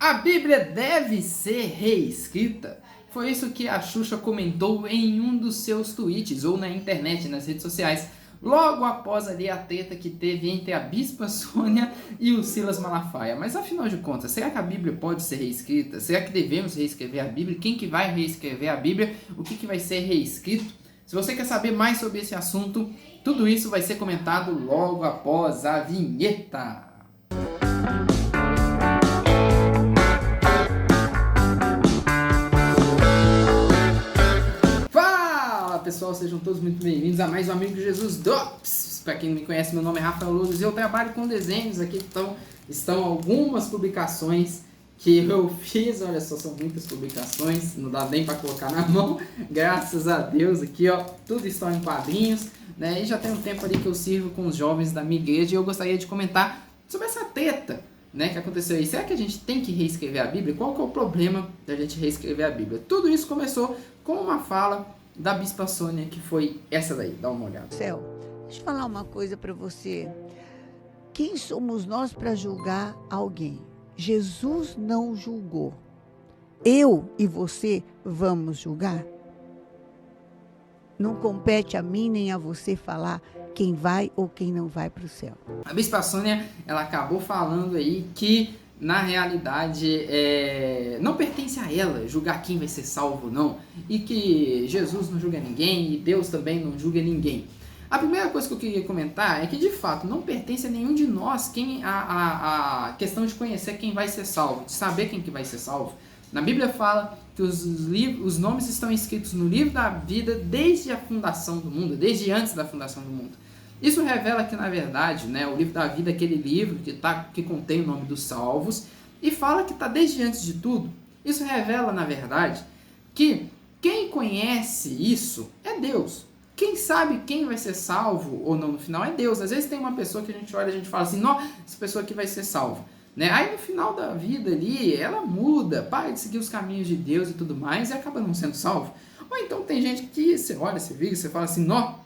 A Bíblia deve ser reescrita. Foi isso que a Xuxa comentou em um dos seus tweets ou na internet, nas redes sociais, logo após ali a treta que teve entre a Bispa Sônia e o Silas Malafaia. Mas afinal de contas, será que a Bíblia pode ser reescrita? Será que devemos reescrever a Bíblia? Quem que vai reescrever a Bíblia? O que vai ser reescrito? Se você quer saber mais sobre esse assunto, tudo isso vai ser comentado logo após a vinheta. Pessoal, sejam todos muito bem-vindos a mais um Amigo de Jesus Drops. Para quem não me conhece, meu nome é Rafael Lourdes e eu trabalho com desenhos. Aqui estão algumas publicações que eu fiz. Olha só, são muitas publicações, não dá nem para colocar na mão, graças a Deus. Aqui, ó, tudo estão em quadrinhos, né? E já tem um tempo ali que eu sirvo com os jovens da minha igreja e eu gostaria de comentar sobre essa treta, né, que aconteceu aí. Será que a gente tem que reescrever a Bíblia? Qual que é o problema da gente reescrever a Bíblia? Tudo isso começou com uma fala da Bispa Sônia, que foi essa daí. Dá uma olhada. Céu, deixa eu falar uma coisa para você. Quem somos nós para julgar alguém? Jesus não julgou. Eu e você vamos julgar? Não compete a mim nem a você falar quem vai ou quem não vai para o céu. A Bispa Sônia, ela acabou falando aí que na realidade, não pertence a ela julgar quem vai ser salvo ou não, e que Jesus não julga ninguém e Deus também não julga ninguém. A primeira coisa que eu queria comentar é que, de fato, não pertence a nenhum de nós a questão de conhecer quem vai ser salvo, de saber quem que vai ser salvo. Na Bíblia fala que os nomes estão escritos no livro da vida desde a fundação do mundo, desde antes da fundação do mundo. Isso revela que, na verdade, né, o livro da vida é aquele livro que contém o nome dos salvos e fala que está desde antes de tudo. Isso revela, na verdade, que quem conhece isso é Deus. Quem sabe quem vai ser salvo ou não no final é Deus. Às vezes tem uma pessoa que a gente olha e a gente fala assim, não, essa pessoa aqui vai ser salva. Né? Aí no final da vida ali, ela muda, para de seguir os caminhos de Deus e tudo mais e acaba não sendo salvo. Ou então tem gente que você olha, você vira, você fala assim, não,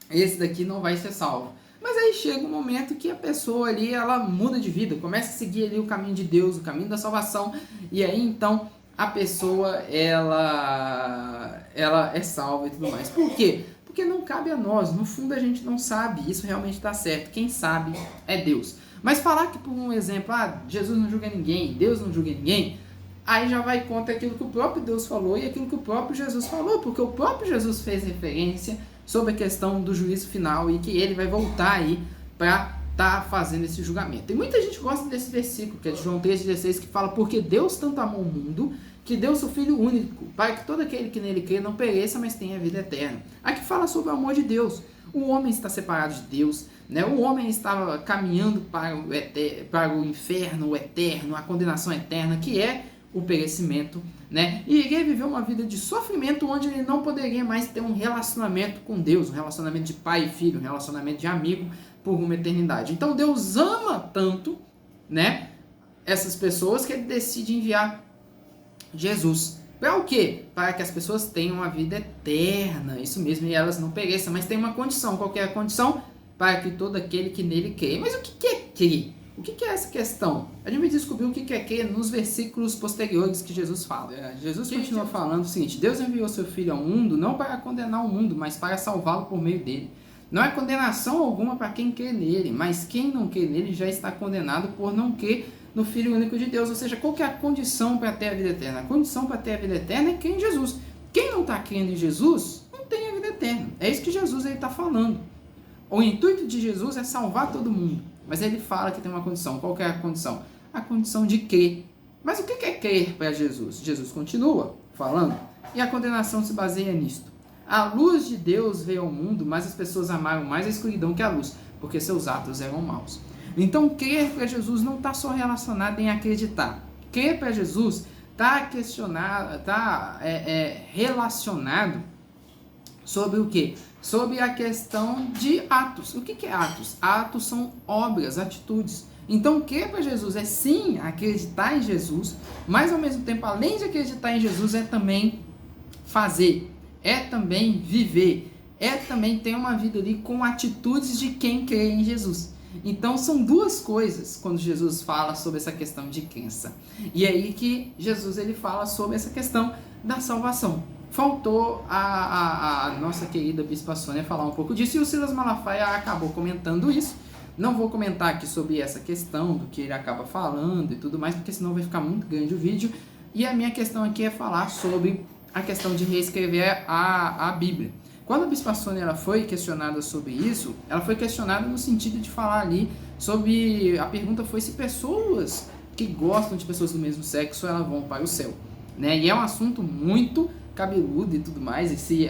esse daqui não vai ser salvo. Mas aí chega um momento que a pessoa ali, ela muda de vida, começa a seguir ali o caminho de Deus, o caminho da salvação, e aí então a pessoa, ela é salva e tudo mais. Por quê? Porque não cabe a nós, no fundo a gente não sabe, isso realmente está certo, quem sabe é Deus. Mas falar que, por um exemplo, Jesus não julga ninguém, Deus não julga ninguém, aí já vai contra aquilo que o próprio Deus falou e aquilo que o próprio Jesus falou, porque o próprio Jesus fez referência sobre a questão do juízo final e que ele vai voltar aí para estar fazendo esse julgamento. E muita gente gosta desse versículo, que é de João 3,16, que fala, porque Deus tanto amou o mundo, que deu seu Filho único, para que todo aquele que nele crê não pereça, mas tenha vida eterna. Aqui fala sobre o amor de Deus. O homem está separado de Deus, né? O homem estava caminhando para o inferno, o eterno, a condenação eterna, que é o perecimento, né? E iria viver uma vida de sofrimento onde ele não poderia mais ter um relacionamento com Deus, um relacionamento de pai e filho, um relacionamento de amigo por uma eternidade. Então Deus ama tanto, né, essas pessoas que ele decide enviar Jesus. Para o quê? Para que as pessoas tenham uma vida eterna, isso mesmo, e elas não pereçam, mas tem uma condição. Qual que é a condição? Para que todo aquele que nele crê. Mas o que é crer? O que é essa questão? A gente vai descobrir o que é crer nos versículos posteriores que Jesus fala. Jesus continua falando o seguinte, Deus enviou seu Filho ao mundo não para condenar o mundo, mas para salvá-lo por meio dele. Não é condenação alguma para quem crê nele, mas quem não crê nele já está condenado por não crer no Filho único de Deus. Ou seja, qual que é a condição para ter a vida eterna? A condição para ter a vida eterna é crer em Jesus. Quem não está crendo em Jesus, não tem a vida eterna. É isso que Jesus está falando. O intuito de Jesus é salvar todo mundo. Mas ele fala que tem uma condição. Qual que é a condição? A condição de crer. Mas o que é crer para Jesus? Jesus continua falando. E a condenação se baseia nisto. A luz de Deus veio ao mundo, mas as pessoas amaram mais a escuridão que a luz, porque seus atos eram maus. Então, crer para Jesus não está só relacionado em acreditar. Crer para Jesus está relacionado sobre o quê? Sobre a questão de atos. O que é atos? Atos são obras, atitudes. Então, crer para Jesus é sim acreditar em Jesus, mas ao mesmo tempo, além de acreditar em Jesus, é também fazer, é também viver, é também ter uma vida ali com atitudes de quem crê em Jesus. Então são duas coisas quando Jesus fala sobre essa questão de crença. E é aí que Jesus ele fala sobre essa questão da salvação. Faltou a nossa querida Bispa Sônia falar um pouco disso, e o Silas Malafaia acabou comentando isso. Não vou comentar aqui sobre essa questão do que ele acaba falando e tudo mais, porque senão vai ficar muito grande o vídeo. E a minha questão aqui é falar sobre a questão de reescrever a Bíblia. Quando a Bispa Sônia ela foi questionada sobre isso, ela foi questionada no sentido de falar ali sobre... A pergunta foi se pessoas que gostam de pessoas do mesmo sexo, elas vão para o céu, né? E é um assunto muito cabeludo e tudo mais, e se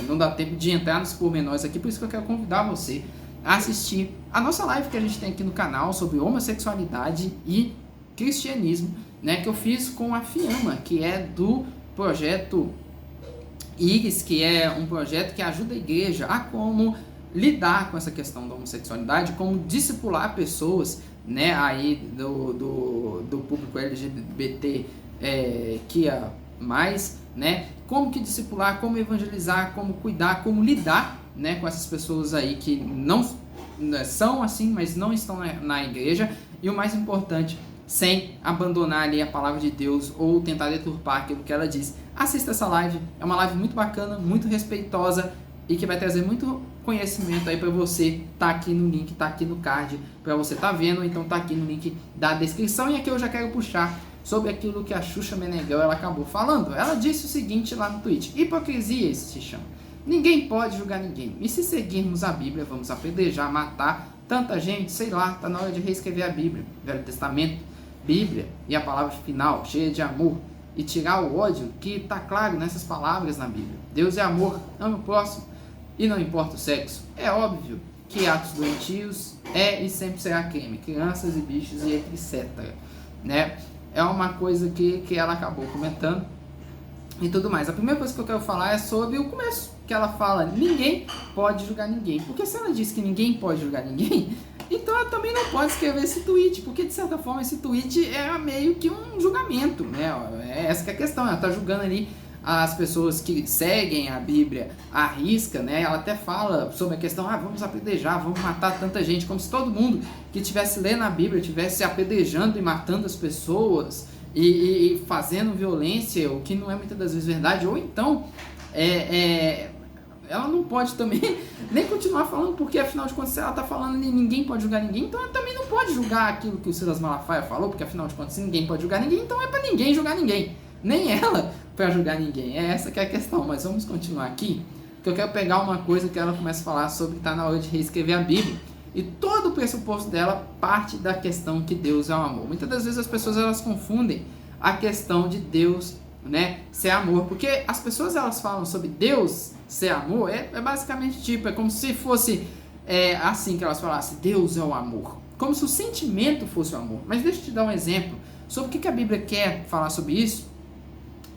não dá tempo de entrar nos pormenores aqui, por isso que eu quero convidar você a assistir a nossa live que a gente tem aqui no canal sobre homossexualidade e cristianismo, né? Que eu fiz com a Fiamma, que é do projeto Iris, que é um projeto que ajuda a igreja a como lidar com essa questão da homossexualidade, como discipular pessoas, né, aí do público LGBT que é mais, né, como que discipular, como evangelizar, como cuidar, como lidar, né, com essas pessoas aí que não são assim, mas não estão na igreja, e o mais importante, sem abandonar ali a palavra de Deus ou tentar deturpar aquilo que ela diz. Assista essa live, é uma live muito bacana, muito respeitosa e que vai trazer muito conhecimento aí para você. Tá aqui no link, tá aqui no card para você tá vendo, então tá aqui no link da descrição. E aqui eu já quero puxar sobre aquilo que a Xuxa Meneghel ela acabou falando. Ela disse o seguinte lá no tweet: hipocrisia isso se chama. Ninguém pode julgar ninguém. E se seguirmos a Bíblia, vamos apedrejar, matar tanta gente, sei lá, tá na hora de reescrever a Bíblia, Velho Testamento, Bíblia e a palavra final, cheia de amor, e tirar o ódio que está claro nessas palavras na Bíblia. Deus é amor, ama o próximo, e não importa o sexo. É óbvio que atos doentios e sempre será crime, crianças e bichos e etc. Né? É uma coisa que ela acabou comentando e tudo mais. A primeira coisa que eu quero falar é sobre o começo, que ela fala, ninguém pode julgar ninguém. Porque se ela diz que ninguém pode julgar ninguém, então ela também não pode escrever esse tweet, porque de certa forma esse tweet é meio que um julgamento, né? Essa que é a questão, ela está julgando ali as pessoas que seguem a Bíblia à risca, né? Ela até fala sobre a questão, vamos apedrejar, vamos matar tanta gente, como se todo mundo que estivesse lendo a Bíblia estivesse apedrejando e matando as pessoas e fazendo violência, o que não é muitas das vezes verdade, ou então ela não pode também nem continuar falando, porque afinal de contas, se ela está falando que ninguém pode julgar ninguém, então ela também não pode julgar aquilo que o Silas Malafaia falou, porque afinal de contas, se ninguém pode julgar ninguém, então é para ninguém julgar ninguém, nem ela para julgar ninguém. É essa que é a questão, mas vamos continuar aqui, que eu quero pegar uma coisa que ela começa a falar sobre que está na hora de reescrever a Bíblia, e todo o pressuposto dela parte da questão que Deus é o amor. Muitas das vezes as pessoas elas confundem a questão de Deus, né, ser amor, porque as pessoas elas falam sobre Deus ser amor, é basicamente tipo, é como se fosse assim que elas falassem, Deus é o amor, como se o sentimento fosse o amor. Mas deixa eu te dar um exemplo sobre o que a Bíblia quer falar sobre isso.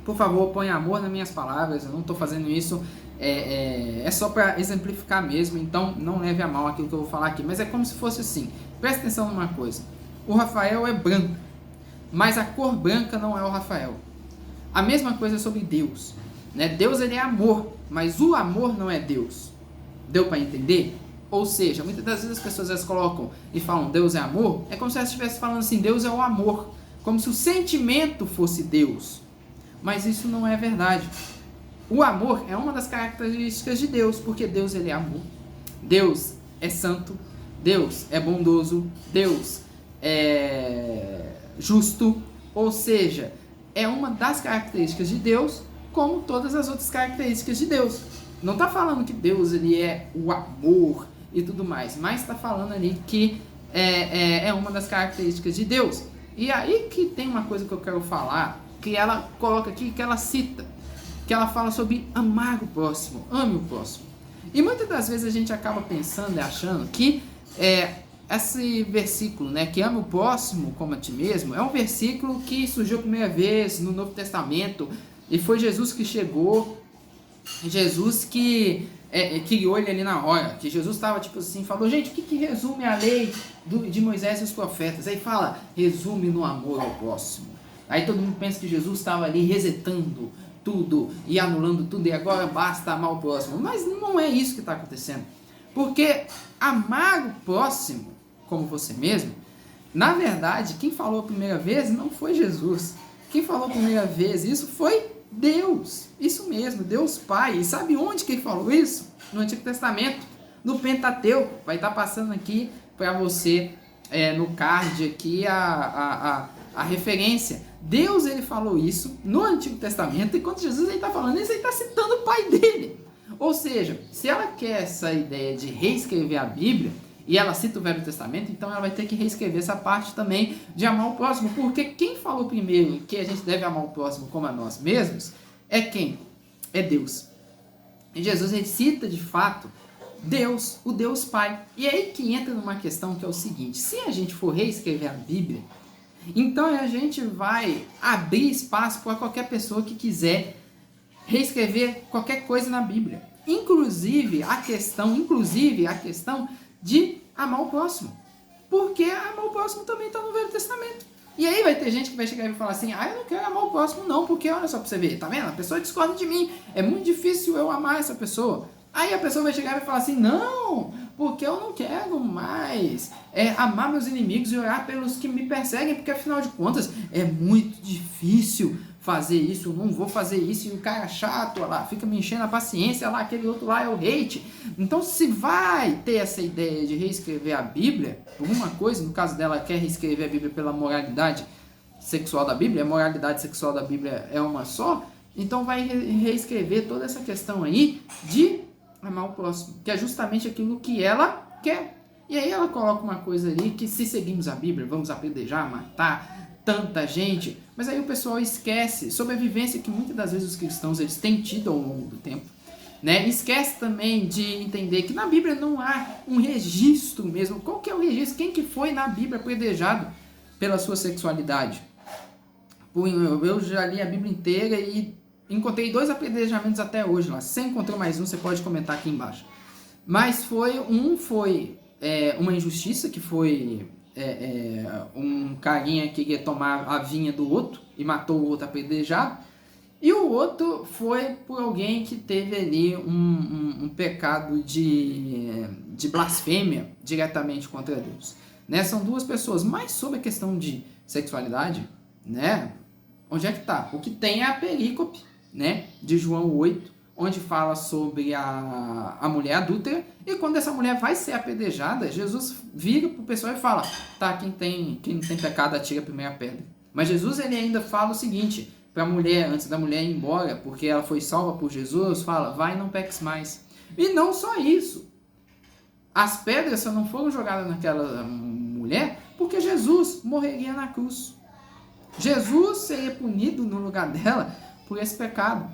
Por favor, põe amor nas minhas palavras, eu não estou fazendo isso, é só para exemplificar mesmo, então não leve a mal aquilo que eu vou falar aqui, mas é como se fosse assim, presta atenção numa coisa, o Rafael é branco, mas a cor branca não é o Rafael. A mesma coisa sobre Deus, né? Deus ele é amor, mas o amor não é Deus. Deu para entender? Ou seja, muitas das vezes as pessoas elas colocam e falam Deus é amor, é como se elas estivessem falando assim, Deus é o amor, como se o sentimento fosse Deus. Mas isso não é verdade. O amor é uma das características de Deus, porque Deus ele é amor. Deus é santo, Deus é bondoso, Deus é justo, ou seja, é uma das características de Deus, como todas as outras características de Deus. Não está falando que Deus ele é o amor e tudo mais, mas está falando ali que é uma das características de Deus. E aí que tem uma coisa que eu quero falar, que ela coloca aqui, que ela cita, que ela fala sobre amar o próximo, ame o próximo. E muitas das vezes a gente acaba pensando e achando que esse versículo, né, que ama o próximo como a ti mesmo, é um versículo que surgiu a primeira vez no Novo Testamento, e foi Jesus que chegou, Jesus que criou ele ali na hora, que Jesus estava tipo assim, falou, gente, o que resume a lei de Moisés e os profetas? Aí fala, resume no amor ao próximo. Aí todo mundo pensa que Jesus estava ali resetando tudo e anulando tudo, e agora basta amar o próximo. Mas não é isso que está acontecendo. Porque amar o próximo como você mesmo, na verdade, quem falou a primeira vez não foi Jesus. Quem falou a primeira vez isso foi Deus. Isso mesmo, Deus Pai. E sabe onde que ele falou isso? No Antigo Testamento, no Pentateuco. Vai estar passando aqui para você, no card aqui, a referência. Deus, ele falou isso no Antigo Testamento, e quando Jesus está falando isso, ele está citando o Pai dele. Ou seja, se ela quer essa ideia de reescrever a Bíblia, e ela cita o Velho Testamento, então ela vai ter que reescrever essa parte também de amar o próximo, porque quem falou primeiro que a gente deve amar o próximo como a nós mesmos é quem? É Deus. E Jesus, ele cita de fato Deus, o Deus Pai. E é aí que entra numa questão que é o seguinte: se a gente for reescrever a Bíblia, então a gente vai abrir espaço para qualquer pessoa que quiser reescrever qualquer coisa na Bíblia. Inclusive a questão de amar o próximo. Porque amar o próximo também está no Velho Testamento. E aí vai ter gente que vai chegar e falar assim: eu não quero amar o próximo não, porque olha só pra você ver, tá vendo? A pessoa discorda de mim, é muito difícil eu amar essa pessoa. Aí a pessoa vai chegar e falar assim: não, porque eu não quero mais amar meus inimigos e orar pelos que me perseguem, porque afinal de contas é muito difícil fazer isso, eu não vou fazer isso, e o cara chato, olha lá, fica me enchendo a paciência, olha lá, aquele outro lá é o hate. Então, se vai ter essa ideia de reescrever a Bíblia, por uma coisa, no caso dela, quer reescrever a Bíblia pela moralidade sexual da Bíblia, a moralidade sexual da Bíblia é uma só, então vai reescrever toda essa questão aí de amar o próximo, que é justamente aquilo que ela quer. E aí ela coloca uma coisa ali que, se seguimos a Bíblia, vamos apedrejar, matar tanta gente, mas aí o pessoal esquece sobre a vivência que muitas das vezes os cristãos eles têm tido ao longo do tempo, né? Esquece também de entender que na Bíblia não há um registro mesmo. Qual que é o registro? Quem que foi na Bíblia apedrejado pela sua sexualidade? Eu já li a Bíblia inteira e encontrei 2 apedrejamentos até hoje lá. Se você encontrou mais um, você pode comentar aqui embaixo. Mas foi uma injustiça, que foi um carinha que ia tomar a vinha do outro e matou o outro apedrejado. E o outro foi por alguém que teve ali um pecado de blasfêmia diretamente contra Deus. Né? São 2 pessoas. Mas sobre a questão de sexualidade, né? Onde é que está? O que tem é a perícope, né, de João 8, onde fala sobre a mulher adúltera, e quando essa mulher vai ser apedrejada, Jesus vira para o pessoal e fala: tá, quem não tem pecado atira a primeira pedra. Mas Jesus, ele ainda fala o seguinte para a mulher, antes da mulher ir embora, porque ela foi salva por Jesus, fala: vai e não peques mais. E não só isso, as pedras só não foram jogadas naquela mulher porque Jesus morreria na cruz. Jesus seria punido no lugar dela por esse pecado.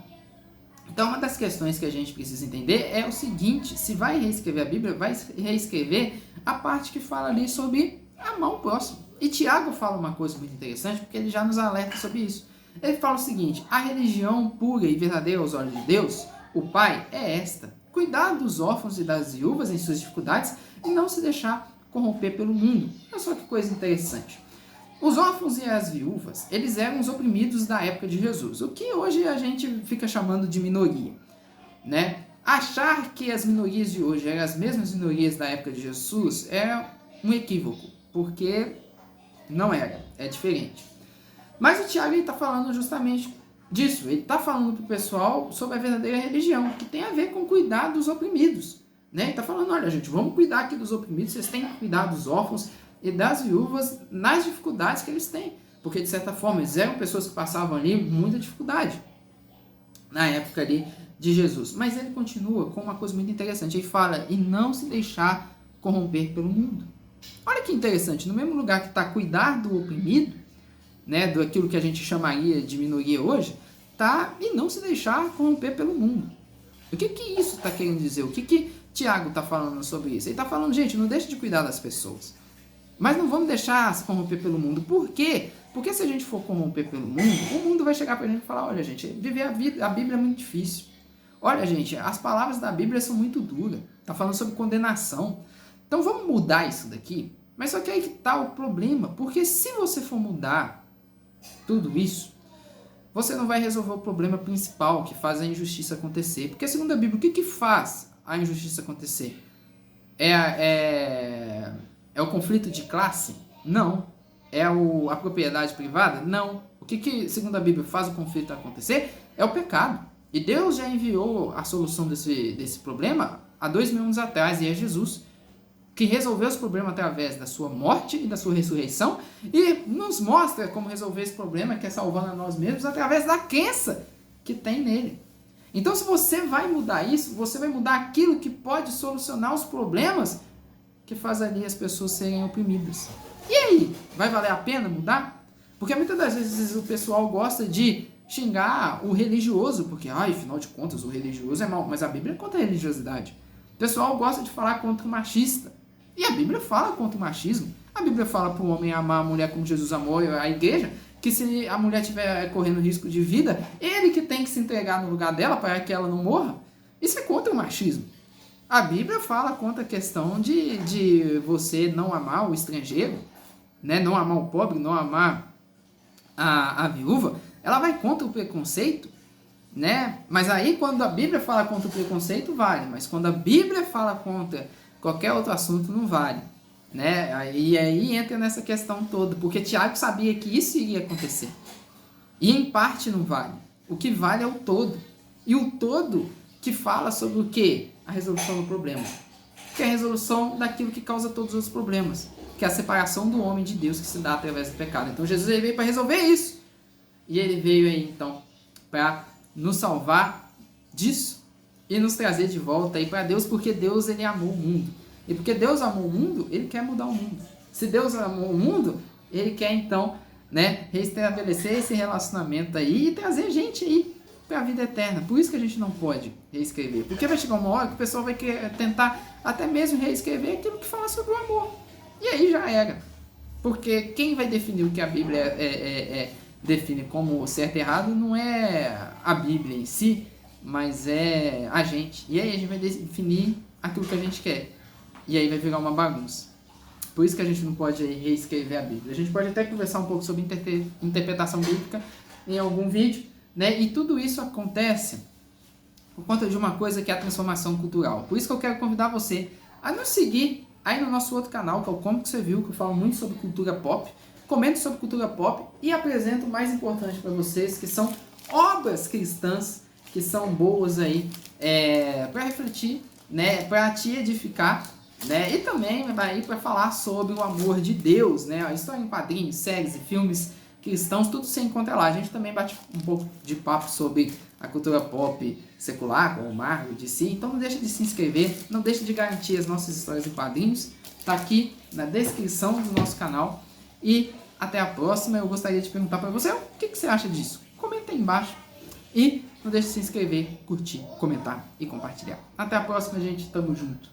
Então, uma das questões que a gente precisa entender é o seguinte: se vai reescrever a Bíblia, vai reescrever a parte que fala ali sobre amar o próximo. E Tiago fala uma coisa muito interessante, porque ele já nos alerta sobre isso. Ele fala o seguinte: a religião pura e verdadeira aos olhos de Deus, o Pai, é esta: cuidar dos órfãos e das viúvas em suas dificuldades e não se deixar corromper pelo mundo. Olha só que coisa interessante. Os órfãos e as viúvas, eles eram os oprimidos da época de Jesus, o que hoje a gente fica chamando de minoria, né? Achar que as minorias de hoje eram as mesmas minorias da época de Jesus é um equívoco, porque não era, é diferente. Mas o Tiago está falando justamente disso, ele está falando para o pessoal sobre a verdadeira religião, que tem a ver com cuidar dos oprimidos, né? Ele está falando: olha, gente, vamos cuidar aqui dos oprimidos, vocês têm que cuidar dos órfãos e das viúvas nas dificuldades que eles têm, porque de certa forma eles eram pessoas que passavam ali muita dificuldade na época ali de Jesus. Mas ele continua com uma coisa muito interessante, ele fala: e não se deixar corromper pelo mundo. Olha que interessante, no mesmo lugar que está cuidar do oprimido, né, do aquilo que a gente chamaria de minoria hoje, tá, e não se deixar corromper pelo mundo. O que isso está querendo dizer? O que Tiago está falando sobre isso? Ele está falando: gente, não deixe de cuidar das pessoas, mas não vamos deixar se corromper pelo mundo. Por quê? Porque se a gente for corromper pelo mundo, o mundo vai chegar pra gente e falar: olha, gente, viver a Bíblia é muito difícil. Olha, gente, as palavras da Bíblia são muito duras. Tá falando sobre condenação. Então vamos mudar isso daqui. Mas só que aí que tá o problema. Porque se você for mudar tudo isso, você não vai resolver o problema principal que faz a injustiça acontecer. Porque segundo a Bíblia, o que faz a injustiça acontecer? É É o conflito de classe? Não. É a propriedade privada? Não. O que, segundo a Bíblia, faz o conflito acontecer? É o pecado. E Deus já enviou a solução desse problema há 2000 anos atrás, e é Jesus, que resolveu esse problema através da sua morte e da sua ressurreição, e nos mostra como resolver esse problema, que é salvando a nós mesmos, através da crença que tem nele. Então, se você vai mudar isso, você vai mudar aquilo que pode solucionar os problemas que faz ali as pessoas serem oprimidas. E aí, vai valer a pena mudar? Porque muitas das vezes o pessoal gosta de xingar o religioso, porque, afinal de contas, o religioso é mau, mas a Bíblia é contra a religiosidade. O pessoal gosta de falar contra o machista, e a Bíblia fala contra o machismo. A Bíblia fala para o homem amar a mulher como Jesus amou a igreja, que se a mulher estiver correndo risco de vida, ele que tem que se entregar no lugar dela para que ela não morra. Isso é contra o machismo. A Bíblia fala contra a questão de você não amar o estrangeiro, né? Não amar o pobre, não amar a viúva. Ela vai contra o preconceito, né? Mas aí quando a Bíblia fala contra o preconceito, vale. Mas quando a Bíblia fala contra qualquer outro assunto, não vale, né? E aí entra nessa questão toda, porque Tiago sabia que isso iria acontecer. E em parte não vale. O que vale é o todo. E o todo que fala sobre o quê? A resolução do problema. Que é a resolução daquilo que causa todos os problemas. Que é a separação do homem de Deus que se dá através do pecado. Então Jesus veio para resolver isso. E ele veio aí então para nos salvar disso e nos trazer de volta aí para Deus, porque Deus ele amou o mundo. E porque Deus amou o mundo, ele quer mudar o mundo. Se Deus amou o mundo, ele quer então, né, restabelecer esse relacionamento aí e trazer gente aí para a vida eterna. Por isso que a gente não pode reescrever. Porque vai chegar uma hora que o pessoal vai tentar até mesmo reescrever aquilo que fala sobre o amor. E aí já era. Porque quem vai definir o que a Bíblia define como certo e errado não é a Bíblia em si, mas é a gente. E aí a gente vai definir aquilo que a gente quer. E aí vai virar uma bagunça. Por isso que a gente não pode reescrever a Bíblia. A gente pode até conversar um pouco sobre interpretação bíblica em algum vídeo, né? E tudo isso acontece por conta de uma coisa que é a transformação cultural. Por isso que eu quero convidar você a nos seguir aí no nosso outro canal, que é o Como Que Você Viu, que eu falo muito sobre cultura pop. Comento sobre cultura pop e apresento o mais importante para vocês, que são obras cristãs, que são boas aí para refletir, né? Para te edificar, né? E também vai para falar sobre o amor de Deus, né? A história em quadrinhos, séries e filmes cristãos, tudo você encontra lá. A gente também bate um pouco de papo sobre a cultura pop secular, como o Marvel, DC. Então não deixa de se inscrever, não deixa de garantir as nossas histórias em quadrinhos. Tá aqui na descrição do nosso canal. E até a próxima. Eu gostaria de perguntar para você o que você acha disso. Comenta aí embaixo. E não deixe de se inscrever, curtir, comentar e compartilhar. Até a próxima, gente. Tamo junto.